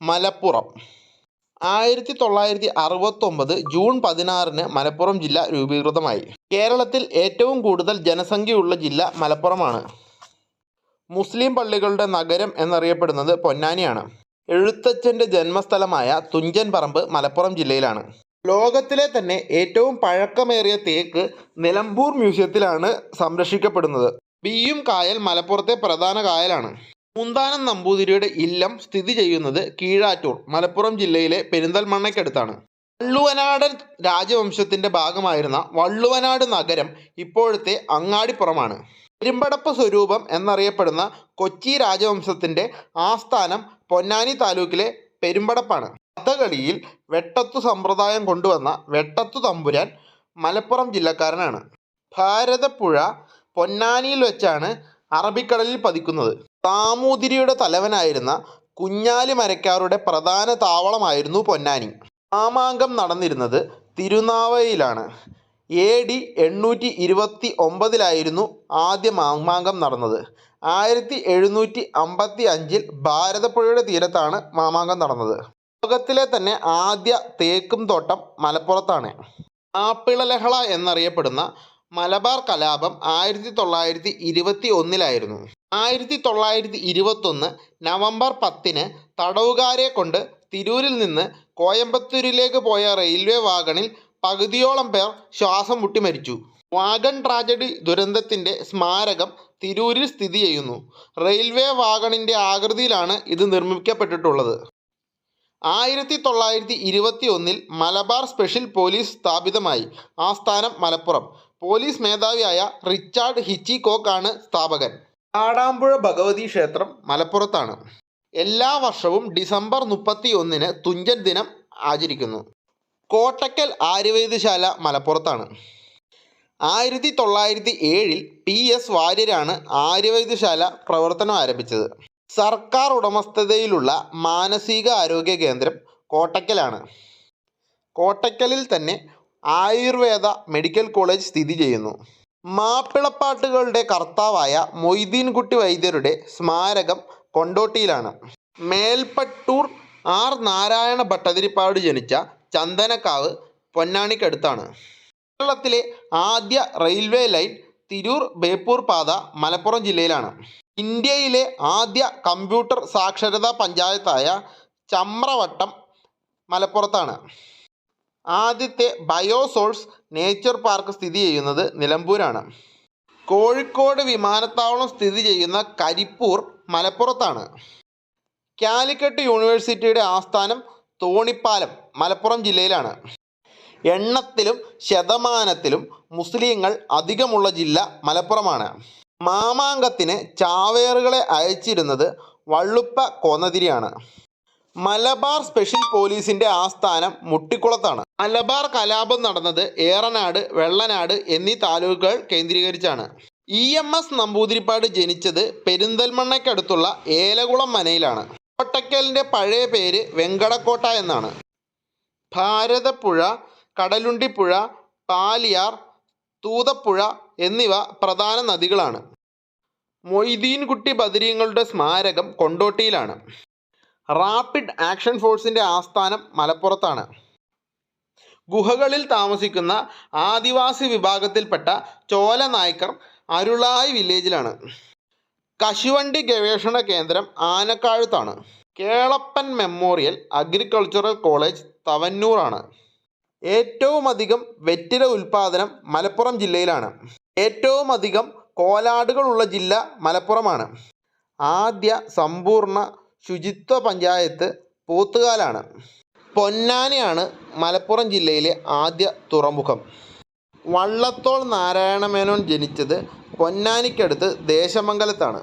Malappuram 1969 June 16 Malappuram ജില്ല രൂപീകൃതമായി. കേരളത്തിൽ ഏറ്റവും കൂടുതൽ ജനസംഖ്യയുള്ള ജില്ല മലപ്പുറമാണ്. മുസ്ലിം പള്ളികളുടെ നഗരം എന്നറിയപ്പെടുന്നത് പൊന്നാനിയാണ്. എഴുത്തച്ഛൻ്റെ ജന്മസ്ഥലമായ തുഞ്ചൻ പറമ്പ് മലപ്പുറം ജില്ലയിലാണ്. ലോകത്തിലെ തന്നെ ഏറ്റവും പഴക്കമേറിയ തേക്ക് നിലമ്പൂർ മ്യൂസിയത്തിലാണ് സംരക്ഷിക്കപ്പെടുന്നത്. ബിയ്യും കായൽ മലപ്പുറത്തെ പ്രധാന കായലാണ്. പൂന്താനം നമ്പൂതിരിയുടെ ഇല്ലം സ്ഥിതി ചെയ്യുന്നത് കീഴാറ്റൂർ മലപ്പുറം ജില്ലയിലെ പെരിന്തൽമണ്ണയ്ക്കടുത്താണ്. വള്ളുവനാടൻ രാജവംശത്തിൻ്റെ ഭാഗമായിരുന്ന വള്ളുവനാട് നഗരം ഇപ്പോഴത്തെ അങ്ങാടിപ്പുറമാണ്. പെരുമ്പടപ്പ് സ്വരൂപം എന്നറിയപ്പെടുന്ന കൊച്ചി രാജവംശത്തിൻ്റെ ആസ്ഥാനം പൊന്നാനി താലൂക്കിലെ പെരുമ്പടപ്പാണ്. കഥകളിയിൽ വെട്ടത്തു സമ്പ്രദായം കൊണ്ടുവന്ന വെട്ടത്തു തമ്പുരാൻ മലപ്പുറം ജില്ലക്കാരനാണ്. ഭാരതപ്പുഴ പൊന്നാനിയിൽ വെച്ചാണ് അറബിക്കടലിൽ പതിക്കുന്നത്. സാമൂതിരിയുടെ തലവനായിരുന്ന കുഞ്ഞാലി മരക്കാരുടെ പ്രധാന താവളമായിരുന്നു പൊന്നാനി. മാമാങ്കം നടന്നിരുന്നത് തിരുനാവായയിലാണ്. AD 829 ആദ്യ മാമാങ്കം നടന്നത്. 1755 ഭാരതപ്പുഴയുടെ തീരത്താണ് മാമാങ്കം നടന്നത്. ലോകത്തിലെ തന്നെ ആദ്യ തേക്കും തോട്ടം മലപ്പുറത്താണ്. മാപ്പിളലഹള എന്നറിയപ്പെടുന്ന മലബാർ കലാപം 1921 1921 നവംബർ 10 തടവുകാരെ കൊണ്ട് തിരൂരിൽ നിന്ന് കോയമ്പത്തൂരിലേക്ക് പോയ റെയിൽവേ വാഗണിൽ പകുതിയോളം പേർ ശ്വാസം മുട്ടി മരിച്ചു. വാഗൺ ട്രാജഡി ദുരന്തത്തിൻ്റെ സ്മാരകം തിരൂരിൽ സ്ഥിതി ചെയ്യുന്നു. റെയിൽവേ വാഗണിൻ്റെ ആകൃതിയിലാണ് ഇത് നിർമ്മിക്കപ്പെട്ടിട്ടുള്ളത്. 1921 മലബാർ സ്പെഷ്യൽ പോലീസ് സ്ഥാപിതമായി. ആസ്ഥാനം മലപ്പുറം. പോലീസ് മേധാവിയായ റിച്ചാർഡ് ഹിച്ചികോക്ക് ആണ് സ്ഥാപകൻ. കാടാമ്പുഴ ഭഗവതി ക്ഷേത്രം മലപ്പുറത്താണ്. എല്ലാ വർഷവും ഡിസംബർ 31 തുഞ്ചൻ ദിനം ആചരിക്കുന്നു. കോട്ടക്കൽ ആര്യവൈദ്യശാല മലപ്പുറത്താണ്. 1907 PS വാര്യരാണ് ആര്യവൈദ്യശാല പ്രവർത്തനം ആരംഭിച്ചത്. സർക്കാർ ഉടമസ്ഥതയിലുള്ള മാനസിക ആരോഗ്യ കേന്ദ്രം കോട്ടക്കലാണ്. കോട്ടക്കലിൽ തന്നെ ആയുർവേദ മെഡിക്കൽ കോളേജ് സ്ഥിതി ചെയ്യുന്നു. മാപ്പിളപ്പാട്ടുകളുടെ കർത്താവായ മൊയ്തീൻകുട്ടി വൈദ്യരുടെ സ്മാരകം കൊണ്ടോട്ടിയിലാണ്. മേൽപ്പട്ടൂർ R നാരായണ ഭട്ടതിരിപ്പാട് ജനിച്ച ചന്ദനക്കാവ് പൊന്നാനിക്കടുത്താണ്. കേരളത്തിലെ ആദ്യ റെയിൽവേ ലൈൻ തിരൂർ ബേപ്പൂർ പാത മലപ്പുറം ജില്ലയിലാണ്. ഇന്ത്യയിലെ ആദ്യ കമ്പ്യൂട്ടർ സാക്ഷരതാ പഞ്ചായത്തായ ചമ്രവട്ടം മലപ്പുറത്താണ്. ആദ്യത്തെ ബയോസോഴ്സ് നേച്ചർ പാർക്ക് സ്ഥിതി ചെയ്യുന്നത് നിലമ്പൂരാണ്. കോഴിക്കോട് വിമാനത്താവളം സ്ഥിതി ചെയ്യുന്ന കരിപ്പൂർ മലപ്പുറത്താണ്. കാലിക്കറ്റ് യൂണിവേഴ്സിറ്റിയുടെ ആസ്ഥാനം തോണിപ്പാലം മലപ്പുറം ജില്ലയിലാണ്. എണ്ണത്തിലും ശതമാനത്തിലും മുസ്ലിങ്ങൾ അധികമുള്ള ജില്ല മലപ്പുറമാണ്. മാമാങ്കത്തിന് ചാവേറുകളെ അയച്ചിരുന്നത് വള്ളുപ്പ കോന്നതിരിയാണ്. മലബാർ സ്പെഷ്യൽ പോലീസിൻ്റെ ആസ്ഥാനം മുട്ടിക്കുളത്താണ്. മലബാർ കലാപം നടന്നത് ഏറനാട്, വെള്ളനാട് എന്നീ താലൂക്കുകൾ കേന്ദ്രീകരിച്ചാണ്. EMS നമ്പൂതിരിപ്പാട് ജനിച്ചത് പെരിന്തൽമണ്ണയ്ക്കടുത്തുള്ള ഏലകുളം മനയിലാണ്. കോട്ടക്കലിൻ്റെ പഴയ പേര് വെങ്കടക്കോട്ട എന്നാണ്. ഭാരതപ്പുഴ, കടലുണ്ടിപ്പുഴ, പാലിയാർ, തൂതപ്പുഴ എന്നിവ പ്രധാന നദികളാണ്. മൊയ്തീൻകുട്ടി ബദരീങ്ങളുടെ സ്മാരകം കൊണ്ടോട്ടിയിലാണ്. റാപ്പിഡ് ആക്ഷൻ ഫോഴ്സിൻ്റെ ആസ്ഥാനം മലപ്പുറത്താണ്. ഗുഹകളിൽ താമസിക്കുന്ന ആദിവാസി വിഭാഗത്തിൽപ്പെട്ട ചോല നായ്ക്കർ അരുളായി വില്ലേജിലാണ്. കശുവണ്ടി ഗവേഷണ കേന്ദ്രം ആനക്കാഴുത്താണ്. കേളപ്പൻ മെമ്മോറിയൽ അഗ്രികൾച്ചറൽ കോളേജ് തവന്നൂറാണ്. ഏറ്റവും അധികം വെറ്റില ഉൽപ്പാദനം മലപ്പുറം ജില്ലയിലാണ്. ഏറ്റവും അധികം കോലാടുകളുള്ള ജില്ല മലപ്പുറമാണ്. ആദ്യ സമ്പൂർണ്ണ ശുചിത്വ പഞ്ചായത്ത് പോത്തുകാലാണ്. പൊന്നാനിയാണ് മലപ്പുറം ജില്ലയിലെ ആദ്യ തുറമുഖം. വള്ളത്തോൾ നാരായണ മേനോൻ ജനിച്ചത് പൊന്നാനിക്കടുത്ത് ദേശമംഗലത്താണ്.